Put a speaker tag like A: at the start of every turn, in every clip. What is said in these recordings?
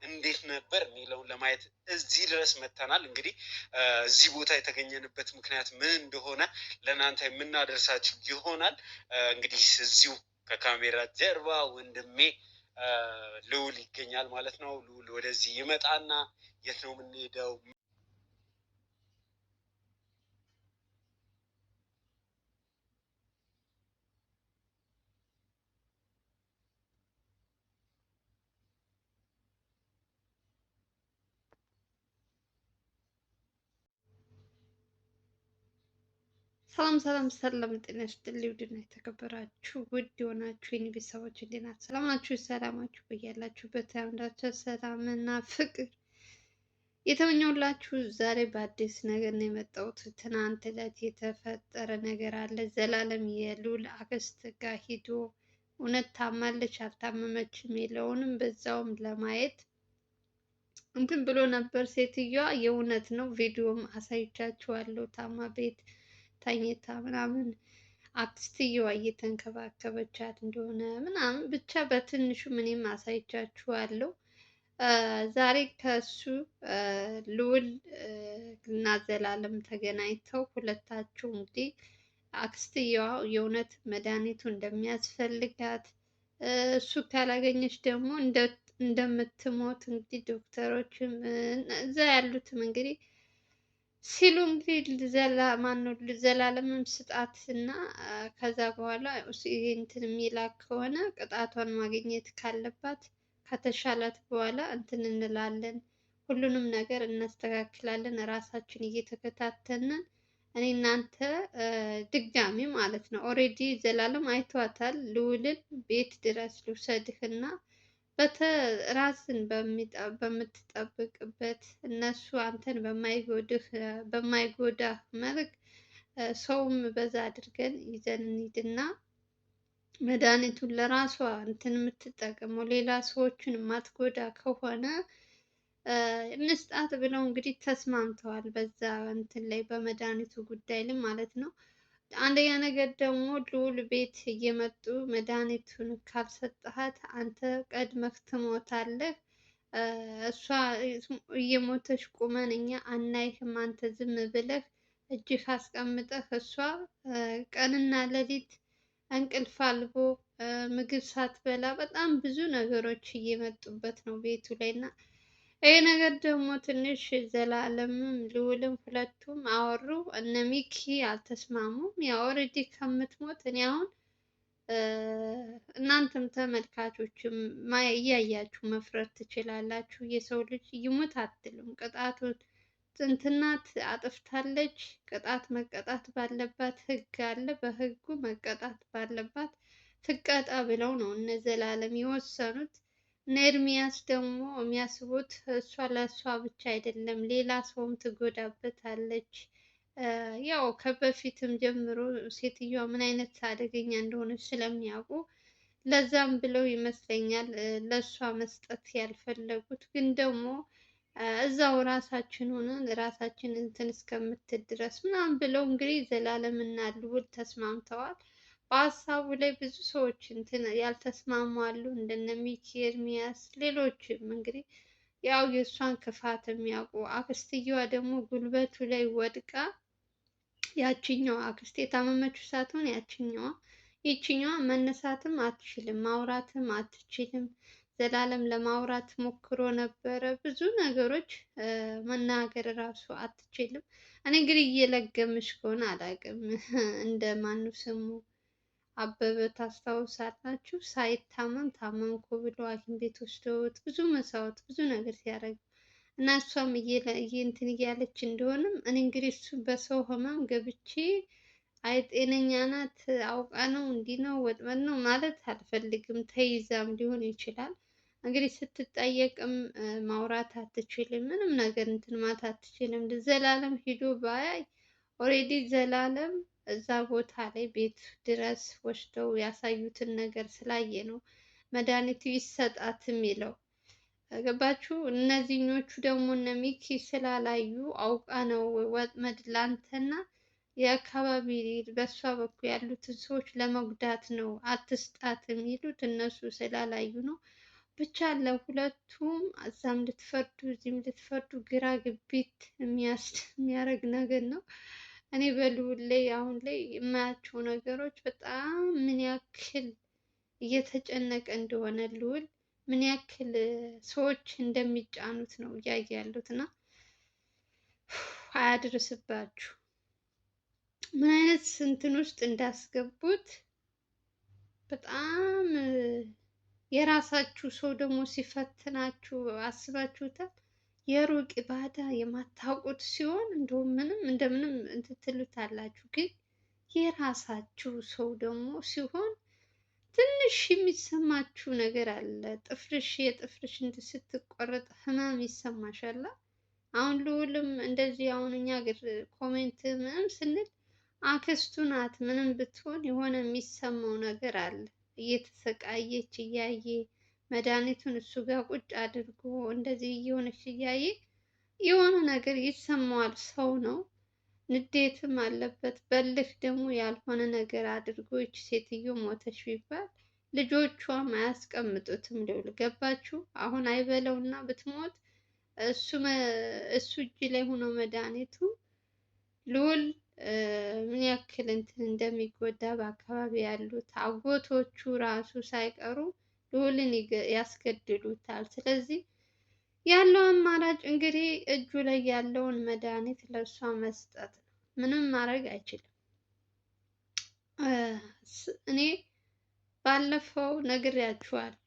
A: እንዴት ነበር የሚለውን ለማየት እዚህ ድረስ መጥተናል። እንግዲህ እዚህ ቦታ የተገኘንበት ምክንያት ምን እንደሆነ ለእናንተ የምናደርሳችሁ ይሆናል። እንግዲህ እዚሁ ከካሜራ ጀርባ ወንድሜ ልዑል ይገኛል ማለት ነው። ልዑል ወደዚህ ይመጣና የት ነው የምንሄደው?
B: ሰላም ጤና ይስጥልኝ። ውድና የተከበራችሁ ውድ የሆናችሁ የኔ ቤተሰቦች እንዴት ናችሁ? ሰላም ናችሁ? ሰላማችሁ በያላችሁበት ያምዳችሁ ሰላምና ፍቅር የተመኘሁላችሁ ዛሬ በአዲስ ነገር ነው የመጣሁት። ትናንት ዕለት የተፈጠረ ነገር አለ። ዘላለም የልዑል አክስት ጋር ሂዶ እውነት ታማለች አልታመመችም የሚለውንም በዛውም ለማየት እንትን ብሎ ነበር። ሴትዮዋ የእውነት ነው፣ ቪዲዮም አሳይቻችኋለሁ። ታማ ቤት ተኝታ ምናምን አክስትየዋ እየተንከባከበቻት እንደሆነ ምናምን ብቻ በትንሹ እኔም አሳይቻችኋለሁ። ዛሬ ከሱ ልዑል እና ዘላለም ተገናኝተው ሁለታቸው እንግዲህ አክስትየዋ የእውነት መድኃኒቱ እንደሚያስፈልጋት እሱ ካላገኘች ደግሞ እንደምትሞት እንግዲህ ዶክተሮችም እዛ ያሉትም እንግዲህ ሲሉ እንግዲህ ዘላለምም ስጣት እና ከዛ በኋላ እንትን የሚላክ ከሆነ ቅጣቷን ማግኘት ካለባት ከተሻላት በኋላ እንትን እንላለን፣ ሁሉንም ነገር እናስተካክላለን፣ ራሳችን እየተከታተልን እኔ እናንተ ድጋሚ ማለት ነው። ኦሬዲ ዘላለም አይቷታል። ልዑልን ቤት ድረስ ልውሰድህና ራስን በምትጠብቅበት እነሱ አንተን በማይጎዳ መልክ ሰውም በዛ አድርገን ይዘን እንሂድና መድኃኒቱን ለራሷ እንትን የምትጠቀመው ሌላ ሰዎችን የማትጎዳ ከሆነ እንስጣት ብለው እንግዲህ ተስማምተዋል። በዛ እንትን ላይ በመድኃኒቱ ጉዳይ ላይ ማለት ነው። አንደኛ ነገር ደግሞ ልዑል ቤት እየመጡ መድኃኒቱን ካልሰጠሃት አንተ ቀድመህ ትሞታለህ፣ እሷ እየሞተች ቁመን እኛ አናይህም፣ አንተ ዝም ብለህ እጅህ አስቀምጠህ እሷ ቀንና ሌሊት እንቅልፍ አልቦ ምግብ ሳትበላ በጣም ብዙ ነገሮች እየመጡበት ነው ቤቱ ላይ እና ይሄ ነገር ደግሞ ትንሽ ዘላለምም ልዑልም ሁለቱም አወሩ። እነ ሚኪ አልተስማሙም። ያው ኦልሬዲ ከምትሞት እኔ አሁን እናንተም ተመልካቾችም እያያችሁ መፍረድ ትችላላችሁ። የሰው ልጅ ይሙት አትልም። ቅጣቱ ትንትናት አጥፍታለች። ቅጣት መቀጣት ባለባት ሕግ አለ። በሕጉ መቀጣት ባለባት ትቀጣ ብለው ነው እነ ዘላለም የወሰኑት። እነ ኤርሚያስ ደግሞ የሚያስቡት እሷ ለእሷ ብቻ አይደለም ሌላ ሰውም ትጎዳበታለች። ያው ከበፊትም ጀምሮ ሴትዮዋ ምን አይነት አደገኛ እንደሆነች ስለሚያውቁ ለዛም ብለው ይመስለኛል ለእሷ መስጠት ያልፈለጉት። ግን ደግሞ እዛው ራሳችን ሆነን ራሳችን እንትን እስከምትል ድረስ ምናምን ብለው እንግዲህ ዘላለም እና ልዑል ተስማምተዋል። በሀሳቡ ላይ ብዙ ሰዎች እንትን ያልተስማሙ አሉ፣ እንደነ ሚኪ፣ ኤርሚያስ፣ ሌሎችም እንግዲህ ያው የእሷን ክፋት የሚያውቁ። አክስትየዋ ደግሞ ጉልበቱ ላይ ወድቃ ያችኛዋ አክስቴ የታመመችው ሳትሆን ይችኛዋ መነሳትም አትችልም፣ ማውራትም አትችልም። ዘላለም ለማውራት ሞክሮ ነበረ፣ ብዙ ነገሮች መናገር እራሱ አትችልም። እኔ እንግዲህ እየለገምሽ ከሆነ አላውቅም እንደ ማኑ ስሙ አበበ ታስታውሳላችሁ? ሳይታመም ታመምኩ ብሎ ሐኪም ቤት ወስደውት ብዙ መስዋዕት ብዙ ነገር ሲያደርግ እና እሷም እንትን እያለች እንደሆነም እኔ እንግዲህ እሱ በሰው ህመም ገብቼ አይ ጤነኛ ናት አውቃ ነው እንዲህ ነው ወጥመድ ነው ማለት አልፈልግም። ተይዛም ሊሆን ይችላል እንግዲህ ስትጠየቅም ማውራት አትችልም፣ ምንም ነገር እንትን ማለት አትችልም። ዘላለም ሂዶ ባያይ ኦሬዲ ዘላለም እዛ ቦታ ላይ ቤት ድረስ ወስደው ያሳዩትን ነገር ስላየ ነው መድኃኒቱ ይሰጣት የሚለው። ገባችሁ? እነዚህኞቹ ደግሞ እነ ሚኪ ስላላዩ አውቃ ነው ወጥመድ ላንተና የአካባቢ በእሷ በኩል ያሉትን ሰዎች ለመጉዳት ነው አትስጣት የሚሉት እነሱ ስላላዩ ነው። ብቻ ለሁለቱም እዛም ልትፈርዱ እዚህም ልትፈርዱ ግራ ግቢት የሚያደርግ ነገር ነው። እኔ በልዑል ላይ አሁን ላይ የማያቸው ነገሮች በጣም ምን ያክል እየተጨነቀ እንደሆነ ልዑል ምን ያክል ሰዎች እንደሚጫኑት ነው እያየ ያሉት እና አያድርስባችሁ ምን አይነት እንትን ውስጥ እንዳስገቡት በጣም የራሳችሁ ሰው ደግሞ ሲፈትናችሁ አስባችሁታል? የሩቅ ባዳ የማታውቁት ሲሆን እንደውም ምንም እንደምንም እንትን ትሉታላችሁ። ግን የራሳችሁ ሰው ደግሞ ሲሆን ትንሽ የሚሰማችሁ ነገር አለ። የጥፍርሽ እንትን ስትቆረጥ ህመም ይሰማሻል። አሁን ልዑልም እንደዚህ አሁን እኛ ሀገር ኮሜንት ምንም ስንል አክስቱ ናት ምንም ብትሆን የሆነ የሚሰማው ነገር አለ። እየተሰቃየች እያየ መድኃኒቱን እሱ ጋር ቁጭ አድርጎ እንደዚህ እየሆነች እያየ የሆነ ነገር ይሰማዋል። ሰው ነው፣ ንዴትም አለበት። በልክ ደግሞ ያልሆነ ነገር አድርጎ ይች ሴትዮ ሞተች ቢባል ልጆቿም አያስቀምጡትም። ልዑል ገባችሁ? አሁን አይበለውና ብትሞት እሱ እጅ ላይ ሆኖ መድኃኒቱ ልዑል ምን ያክል እንትን እንደሚጎዳ በአካባቢ ያሉት አጎቶቹ ራሱ ሳይቀሩ ልዑልን ያስገድሉታል። ስለዚህ ያለው አማራጭ እንግዲህ እጁ ላይ ያለውን መድኃኒት ለእሷ መስጠት ነው። ምንም ማድረግ አይችልም። እኔ ባለፈው ነግሬያችኋለሁ።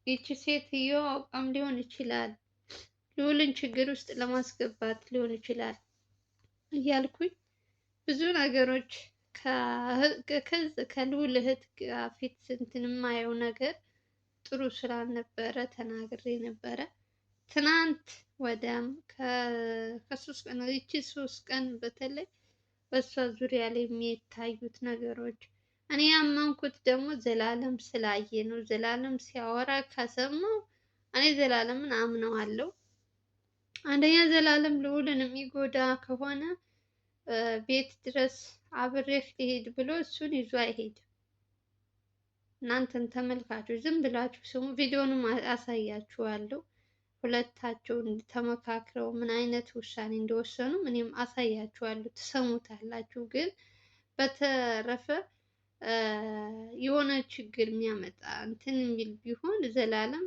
B: ይቺ ሴትዮ አውቃም ሊሆን ይችላል፣ ልዑልን ችግር ውስጥ ለማስገባት ሊሆን ይችላል እያልኩኝ ብዙ ነገሮች ከልዑል እህት ጋር ፊት እንትን የማየው ነገር ጥሩ ስላልነበረ ተናግሬ ነበረ። ትናንት ወዲያም ከሶስት ቀን ይቺ 3 ቀን በተለይ በእሷ ዙሪያ ላይ የሚታዩት ነገሮች እኔ ያመንኩት ደግሞ ዘላለም ስላየ ነው። ዘላለም ሲያወራ ከሰማው እኔ ዘላለምን አምነዋለሁ። አንደኛ ዘላለም ልዑልን የሚጎዳ ከሆነ ቤት ድረስ አብሬህ ልሄድ ብሎ እሱን ይዞ አይሄድም። እናንተን ተመልካቾች ዝም ብላችሁ ስሙ። ቪዲዮንም አሳያችኋለሁ። ሁለታቸው ተመካክረው ምን አይነት ውሳኔ እንደወሰኑ እኔም አሳያችኋለሁ፣ ትሰሙታላችሁ። ግን በተረፈ የሆነ ችግር የሚያመጣ እንትን የሚል ቢሆን ዘላለም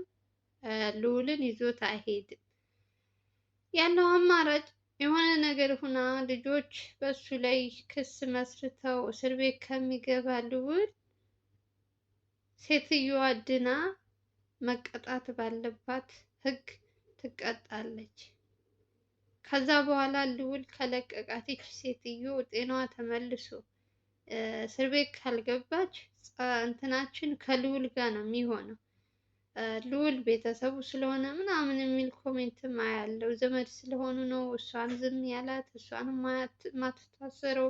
B: ልዑልን ይዞት አይሄድም። ያለው አማራጭ የሆነ ነገር ሁና ልጆች በሱ ላይ ክስ መስርተው እስር ቤት ከሚገባ ልዑል ሴትዮዋ ድና መቀጣት ባለባት ሕግ ትቀጣለች። ከዛ በኋላ ልዑል ከለቀቃት ይች ሴትዮ ጤናዋ ተመልሶ እስር ቤት ካልገባች እንትናችን ከልዑል ጋር ነው የሚሆነው። ልዑል ቤተሰቡ ስለሆነ ምናምን የሚል ኮሜንትም አያለው። ዘመድ ስለሆኑ ነው እሷን ዝም ያላት፣ እሷን ማትታሰረው።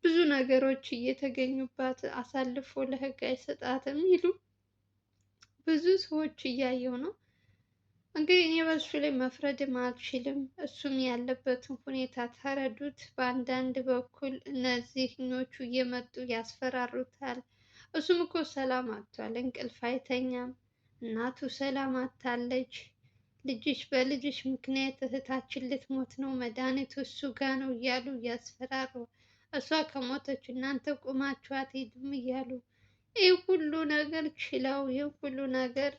B: ብዙ ነገሮች እየተገኙባት አሳልፎ ለህግ አይሰጣትም የሚሉ ብዙ ሰዎች እያየው ነው። እንግዲህ እኔ በሱ ላይ መፍረድም አልችልም። እሱም ያለበትን ሁኔታ ተረዱት። በአንዳንድ በኩል እነዚህኞቹ እየመጡ ያስፈራሩታል። እሱም እኮ ሰላም አጥቷል፣ እንቅልፍ አይተኛም። እናቱ ሰላም አጥታለች። በልጅሽ ምክንያት እህታችን ልትሞት ነው፣ መድኃኒቱ እሱ ጋ ነው እያሉ እያስፈራሩ፣ እሷ ከሞተች እናንተ ቁማችሁ አትሄዱም እያሉ ይህ ሁሉ ነገር ችለው ይህ ሁሉ ነገር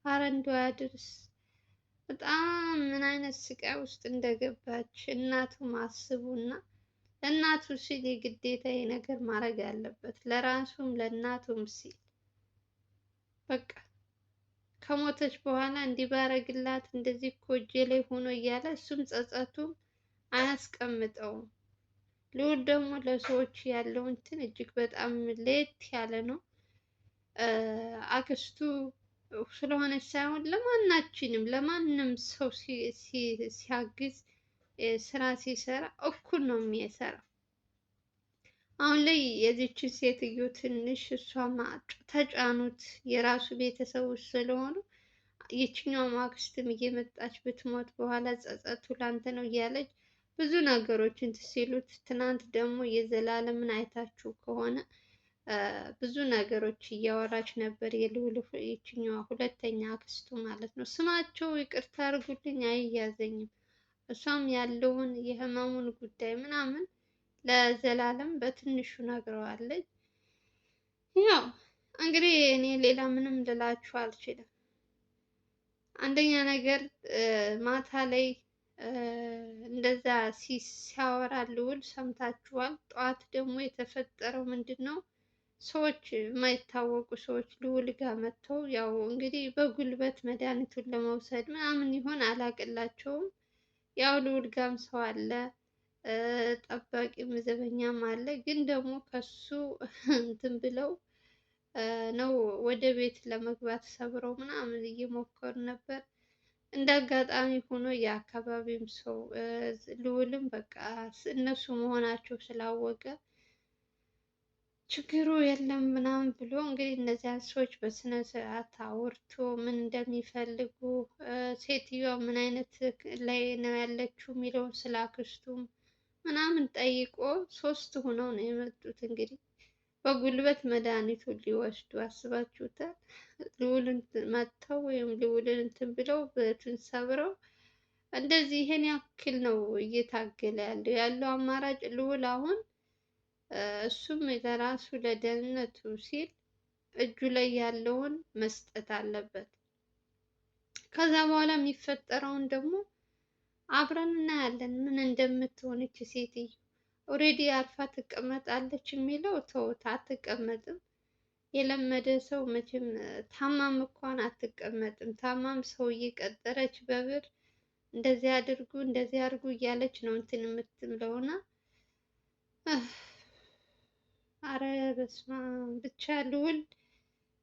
B: አረ እንደው ያድርስ። በጣም ምን አይነት ስቃይ ውስጥ እንደገባች እናቱ ማስቡና ለእናቱ ሲል የግዴታ ይሄ ነገር ማድረግ አለበት። ለራሱም ለእናቱም ሲል በቃ ከሞተች በኋላ እንዲህ ባረግላት እንደዚህ እኮ እጄ ላይ ሆኖ እያለ እሱም ጸጸቱም አያስቀምጠውም። ልዑል ደግሞ ለሰዎች ያለው እንትን እጅግ በጣም ለየት ያለ ነው። አክስቱ ስለሆነች ሳይሆን ለማናችንም ለማንም ሰው ሲያግዝ ስራ ሲሰራ እኩል ነው የሚሰራው። አሁን ላይ የዚችን ሴትዮ ትንሽ እሷም ተጫኑት፣ የራሱ ቤተሰቦች ስለሆኑ ይችኛው አክስትም እየመጣች ብትሞት በኋላ ጸጸቱ ላንተ ነው እያለች ብዙ ነገሮችን ሲሉት፣ ትናንት ደግሞ የዘላለምን አይታችሁ ከሆነ ብዙ ነገሮች እያወራች ነበር። የልዑል ይችኛዋ ሁለተኛ አክስቱ ማለት ነው። ስማቸው ይቅርታ አድርጉልኝ አይያዘኝም። እሷም ያለውን የህመሙን ጉዳይ ምናምን ለዘላለም በትንሹ ነግረዋለች። ያው እንግዲህ እኔ ሌላ ምንም ልላችሁ አልችልም። አንደኛ ነገር ማታ ላይ እንደዛ ሲያወራ ልዑል ሰምታችኋል። ጠዋት ደግሞ የተፈጠረው ምንድን ነው? ሰዎች የማይታወቁ ሰዎች ልዑል ጋር መጥተው ያው እንግዲህ በጉልበት መድኃኒቱን ለመውሰድ ምናምን ይሆን አላቅላቸውም። ያው ልዑል ጋም ሰው አለ፣ ጠባቂ ዘበኛም አለ። ግን ደግሞ ከሱ እንትን ብለው ነው ወደ ቤት ለመግባት ሰብረው ምናምን እየሞከሩ ነበር። እንደ አጋጣሚ ሆኖ የአካባቢም ሰው ልዑልም በቃ እነሱ መሆናቸው ስላወቀ ችግሩ የለም ምናምን ብሎ እንግዲህ እነዚያን ሰዎች በስነ ስርዓት አውርቶ ምን እንደሚፈልጉ ሴትዮዋ ምን አይነት ላይ ነው ያለችው የሚለውን ስላክስቱም ምናምን ጠይቆ ሶስት ሆነው ነው የመጡት። እንግዲህ በጉልበት መድኃኒቱን ሊወስዱ አስባችሁታል? ልዑልን መጥተው ወይም ልዑልን እንትን ብለው በትን ሰብረው እንደዚህ ይሄን ያክል ነው እየታገለ ያለው አማራጭ ልዑል አሁን እሱም ለራሱ ለደህንነቱ ሲል እጁ ላይ ያለውን መስጠት አለበት። ከዛ በኋላ የሚፈጠረውን ደግሞ አብረን እናያለን ምን እንደምትሆን ይቺ ሴትዮ። ኦልሬዲ አርፋ ትቀመጣለች የሚለው ተውት፣ አትቀመጥም። የለመደ ሰው መቼም ታማም እንኳን አትቀመጥም። ታማም ሰው እየቀጠረች በብር እንደዚህ አድርጉ እንደዚህ አድርጉ እያለች ነው እንትን የምትምለውና አረ በስመ አብ ብቻ ልዑል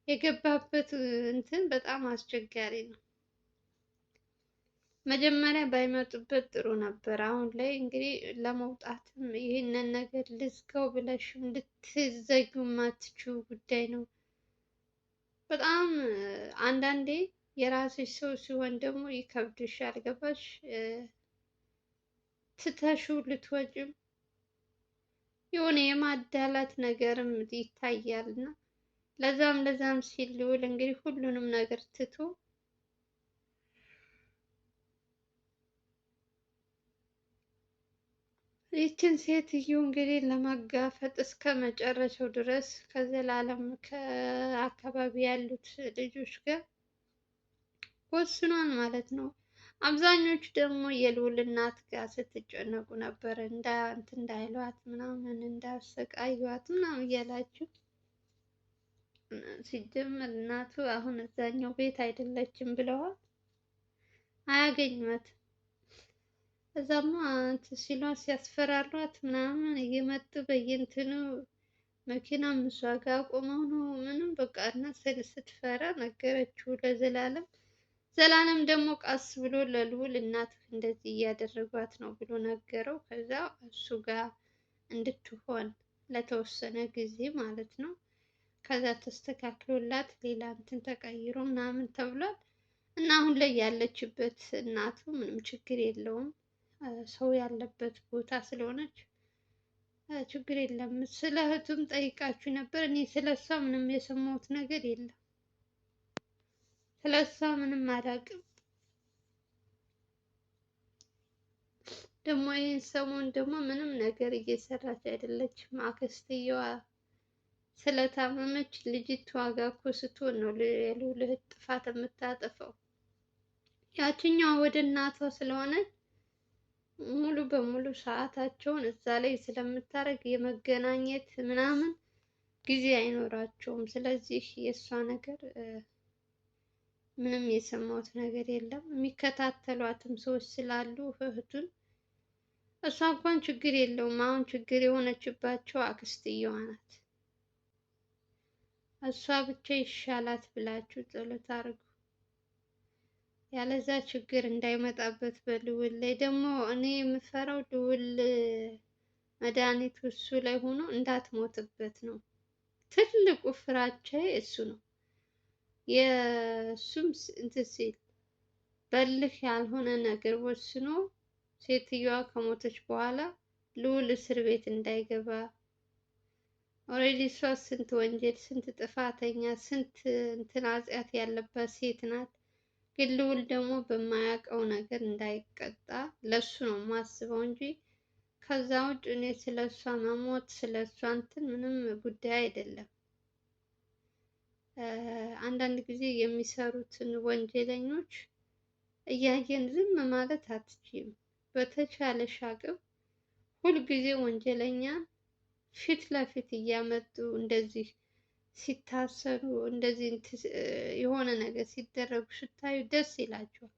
B: የገባበት እንትን በጣም አስቸጋሪ ነው። መጀመሪያ ባይመጡበት ጥሩ ነበር። አሁን ላይ እንግዲህ ለመውጣትም ይህንን ነገር ልዝጋው ብለሽም ልትዘጊው የማትችው ጉዳይ ነው። በጣም አንዳንዴ የራስሽ ሰው ሲሆን ደግሞ ይከብድሻል። ገባሽ? ትተሽው ልትወጪም የሆነ የማዳላት ነገርም ይታያል እና ለዛም ሲል ልዑል እንግዲህ ሁሉንም ነገር ትቶ ይችን ሴትዮ እንግዲህ ለማጋፈጥ እስከ መጨረሻው ድረስ ከዘላለም ከአካባቢ ያሉት ልጆች ጋር ወስኗል ማለት ነው። አብዛኞቹ ደግሞ የልዑል እናት ጋር ስትጨነቁ ነበር፣ እንትን እንዳይሏት ምናምን እንዳሰቃዩት ምናምን እያላችሁ። ሲጀመር እናቱ አሁን እዛኛው ቤት አይደለችም ብለዋል። አያገኟትም። እዛማ እንትን ሲሏት ሲያስፈራሯት ምናምን እየመጡ በየእንትኑ መኪናም እሷ ጋር ቆመው ነው ምንም በቃ እና ስትፈራ ነገረችው ለዘላለም። ዘላለም ደግሞ ቃስ ብሎ ለልዑል እናትህ እንደዚህ እያደረጓት ነው ብሎ ነገረው። ከዛ እሱ ጋር እንድትሆን ለተወሰነ ጊዜ ማለት ነው። ከዛ ተስተካክሎላት ሌላ እንትን ተቀይሮ ምናምን ተብሏል። እና አሁን ላይ ያለችበት እናቱ ምንም ችግር የለውም፣ ሰው ያለበት ቦታ ስለሆነች ችግር የለም። ስለ እህቱም ጠይቃችሁ ነበር። እኔ ስለ እሷ ምንም የሰማሁት ነገር የለም። ስለ እሷ ምንም አላውቅም። ደግሞ ይህን ሰሞን ደግሞ ምንም ነገር እየሰራች አይደለችም። አክስትየዋ ስለታመመች ልጅቷ ጋር እኮ ስትሆን ነው የልዑል እህት ጥፋት የምታጠፋው። ያችኛዋ ወደ እናቷ ስለሆነች ሙሉ በሙሉ ሰዓታቸውን እዛ ላይ ስለምታደርግ የመገናኘት ምናምን ጊዜ አይኖራቸውም። ስለዚህ የእሷ ነገር ምንም የሰማሁት ነገር የለም። የሚከታተሏትም ሰዎች ስላሉ እህቱን እሷ እንኳን ችግር የለውም። አሁን ችግር የሆነችባቸው አክስትየዋ ናት። እሷ ብቻ ይሻላት ብላችሁ ጸሎት አድርጉ። ያለዛ ችግር እንዳይመጣበት በልዑል ላይ ደግሞ እኔ የምፈራው ልዑል መድኃኒቱ እሱ ላይ ሆኖ እንዳትሞትበት ነው። ትልቁ ፍራቻዬ እሱ ነው። የእሱም እንትን ሲል በልህ ያልሆነ ነገር ወስኖ ሴትዮዋ ከሞተች በኋላ ልዑል እስር ቤት እንዳይገባ ኦልሬዲ እሷ ስንት ወንጀል፣ ስንት ጥፋተኛ፣ ስንት እንትን ኃጢአት ያለባት ሴት ናት። ግን ልዑል ደግሞ በማያውቀው ነገር እንዳይቀጣ ለሱ ነው የማስበው እንጂ ከዛ ውጭ እኔ ስለ እሷ መሞት ስለ እሷ እንትን ምንም ጉዳይ አይደለም። አንዳንድ ጊዜ የሚሰሩትን ወንጀለኞች እያየን ዝም ማለት አትችይም። በተቻለሽ አቅም ሁልጊዜ ወንጀለኛ ፊት ለፊት እያመጡ እንደዚህ ሲታሰሩ እንደዚህ የሆነ ነገር ሲደረጉ ስታዩ ደስ ይላቸዋል።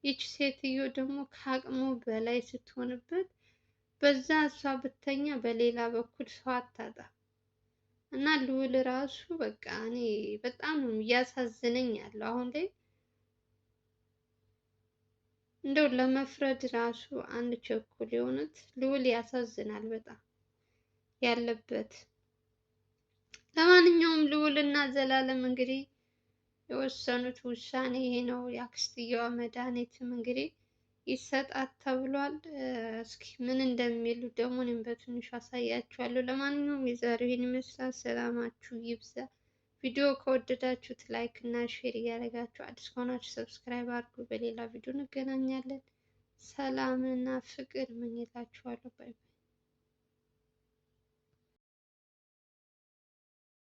B: ይች ሴትዮ ደግሞ ከአቅሙ በላይ ስትሆንበት በዛ እሷ ብተኛ በሌላ በኩል ሰው አታጣም። እና ልዑል ራሱ በቃ እኔ በጣም ነው እያሳዝነኝ ያለው አሁን ላይ እንደው ለመፍረድ ራሱ አንድ ቸኩል የሆኑት ልዑል ያሳዝናል በጣም ያለበት። ለማንኛውም ልዑል እና ዘላለም እንግዲህ የወሰኑት ውሳኔ ይሄ ነው። የአክስትየዋ መድኃኒትም እንግዲህ ይሰጣት ተብሏል። እስኪ ምን እንደሚሉ ደግሞ እኔም በትንሹ አሳያችኋለሁ። ለማንኛውም የዛሬው ይህን ይመስላል። ሰላማችሁ ይብዛ። ቪዲዮ ከወደዳችሁት ላይክ እና ሼር እያደረጋችሁ አዲስ ከሆናችሁ ሰብስክራይብ አድርጉ። በሌላ ቪዲዮ እንገናኛለን። ሰላም እና ፍቅር እመኝላችኋለሁ። ባይ ባይ።